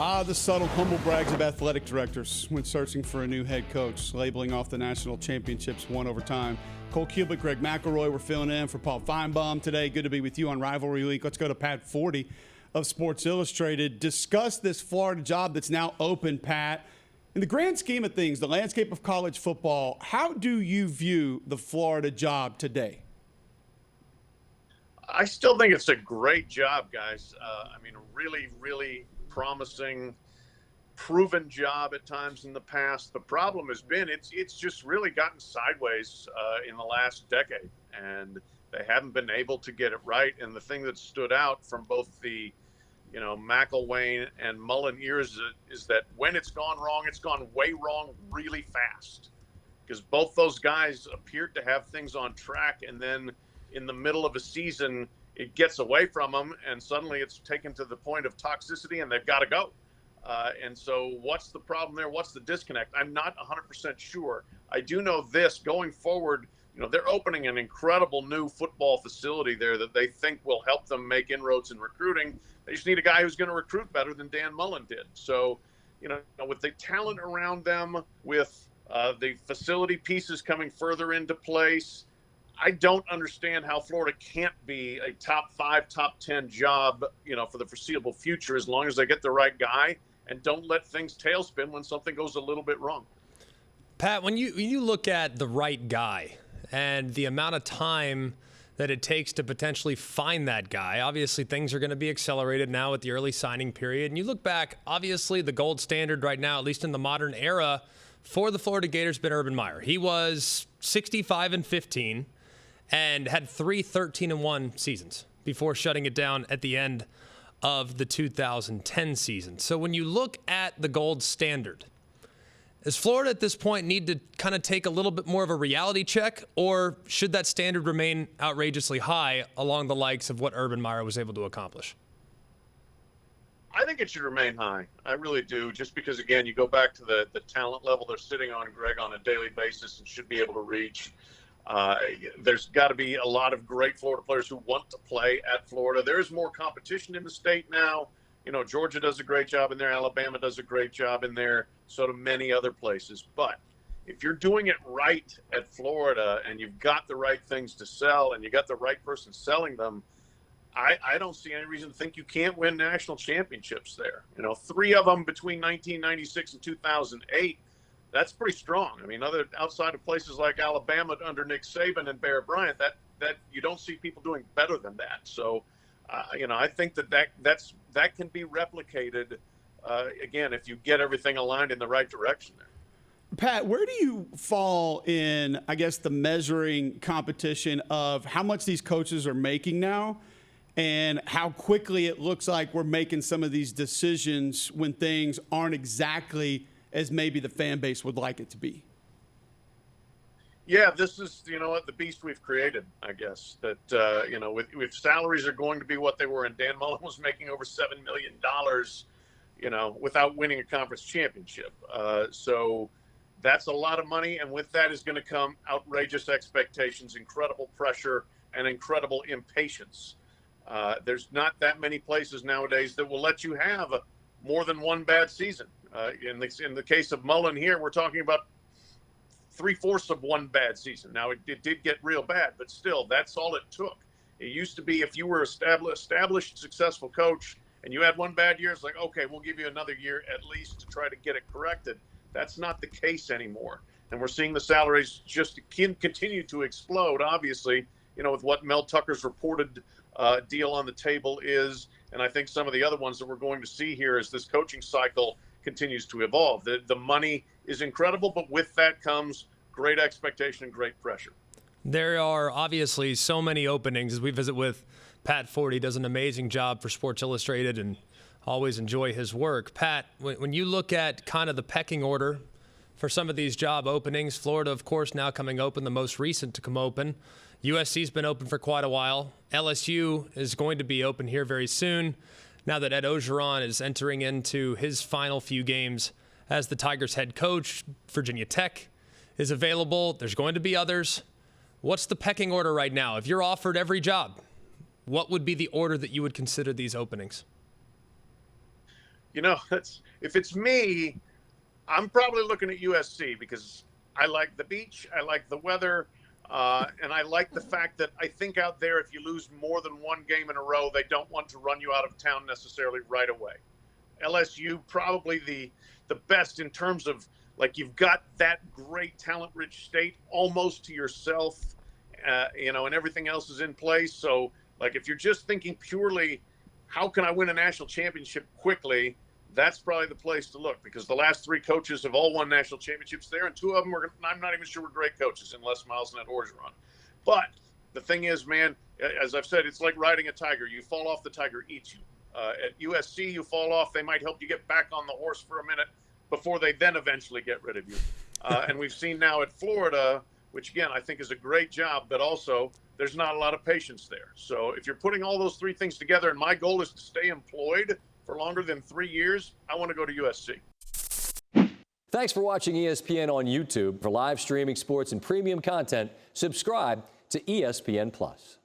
The subtle humble brags of athletic directors when searching for a new head coach, labeling off the national championships won over time. Cole Cubelic, Greg McElroy, we're filling in for Paul Finebaum today. Good to be with you on Rivalry Week. Let's go to Pat Forde of Sports Illustrated. Discuss this Florida job that's now open, Pat. In the grand scheme of things, the landscape of college football, how do you view the Florida job today? I still think it's a great job, guys. Really, really promising, proven job at times in the past. The problem has been it's just really gotten sideways in the last decade, and they haven't been able to get it right. And the thing that stood out from both the McElroy and Mullen ears is that when it's gone wrong, it's gone way wrong really fast, because both those guys appeared to have things on track, and then in the middle of a season it gets away from them, and suddenly it's taken to the point of toxicity and they've got to go. And so what's the problem there? What's the disconnect? I'm not 100% sure. I do know this: going forward, they're opening an incredible new football facility there that they think will help them make inroads in recruiting. They just need a guy who's going to recruit better than Dan Mullen did. So, with the talent around them, with the facility pieces coming further into place, I don't understand how Florida can't be a top 5, top 10 job, for the foreseeable future, as long as they get the right guy and don't let things tailspin when something goes a little bit wrong. Pat, when you look at the right guy and the amount of time that it takes to potentially find that guy, obviously things are going to be accelerated now with the early signing period. And you look back, obviously the gold standard right now, at least in the modern era, for the Florida Gators, been Urban Meyer. He was 65-15. And had 3 13-1 seasons before shutting it down at the end of the 2010 season. So when you look at the gold standard, does Florida at this point need to kind of take a little bit more of a reality check, or should that standard remain outrageously high along the likes of what Urban Meyer was able to accomplish? I think it should remain high. I really do, just because, again, you go back to the talent level they're sitting on, Greg, on a daily basis and should be able to reach. There's got to be a lot of great Florida players who want to play at Florida. There's more competition in the state now. Georgia does a great job in there. Alabama does a great job in there. So do many other places. But if you're doing it right at Florida and you've got the right things to sell and you got the right person selling them, I don't see any reason to think you can't win national championships there. 3 of them between 1996 and 2008. That's pretty strong. Outside of places like Alabama under Nick Saban and Bear Bryant, that you don't see people doing better than that. So, I think that can be replicated again if you get everything aligned in the right direction there. Pat, where do you fall in, I guess, the measuring competition of how much these coaches are making now and how quickly it looks like we're making some of these decisions when things aren't exactly as maybe the fan base would like it to be? Yeah, this is, the beast we've created, I guess, that, if salaries are going to be what they were, and Dan Mullen was making over $7 million, without winning a conference championship. So that's a lot of money. And with that is going to come outrageous expectations, incredible pressure, and incredible impatience. There's not that many places nowadays that will let you have more than one bad season. In the case of Mullen here, we're talking about 3/4 of one bad season. Now, it did get real bad, but still, that's all it took. It used to be if you were established, successful coach and you had one bad year, it's like, okay, we'll give you another year at least to try to get it corrected. That's not the case anymore. And we're seeing the salaries just continue to explode, obviously, with what Mel Tucker's reported deal on the table is. And I think some of the other ones that we're going to see here as this coaching cycle continues to evolve. The money is incredible, but with that comes great expectation and great pressure. There are obviously so many openings as we visit with Pat Forde. He does an amazing job for Sports Illustrated and always enjoy his work. Pat, when you look at kind of the pecking order for some of these job openings, Florida, of course, now coming open, the most recent to come open. USC's been open for quite a while. LSU is going to be open here very soon, now that Ed Orgeron is entering into his final few games as the Tigers head coach. Virginia Tech is available. There's going to be others. What's the pecking order right now? If you're offered every job, what would be the order that you would consider these openings? if it's me, I'm probably looking at USC because I like the beach, I like the weather, and I like the fact that I think out there, if you lose more than one game in a row, they don't want to run you out of town necessarily right away. LSU probably the best in terms of, like, you've got that great talent-rich state almost to yourself, and everything else is in place. So, like, if you're just thinking purely, how can I win a national championship quickly? That's probably the place to look, because the last three coaches have all won national championships there, and two of them I'm not even sure were great coaches, in Les Miles and Ed Orgeron. But the thing is, man, as I've said, it's like riding a tiger. You fall off, the tiger eats you. At USC, you fall off, they might help you get back on the horse for a minute before they then eventually get rid of you. And we've seen now at Florida, which again I think is a great job, but also there's not a lot of patience there. So if you're putting all those three things together, and my goal is to stay employed for longer than 3 years, I want to go to USC. Thanks for watching ESPN on YouTube. For live streaming sports and premium content, subscribe to ESPN+.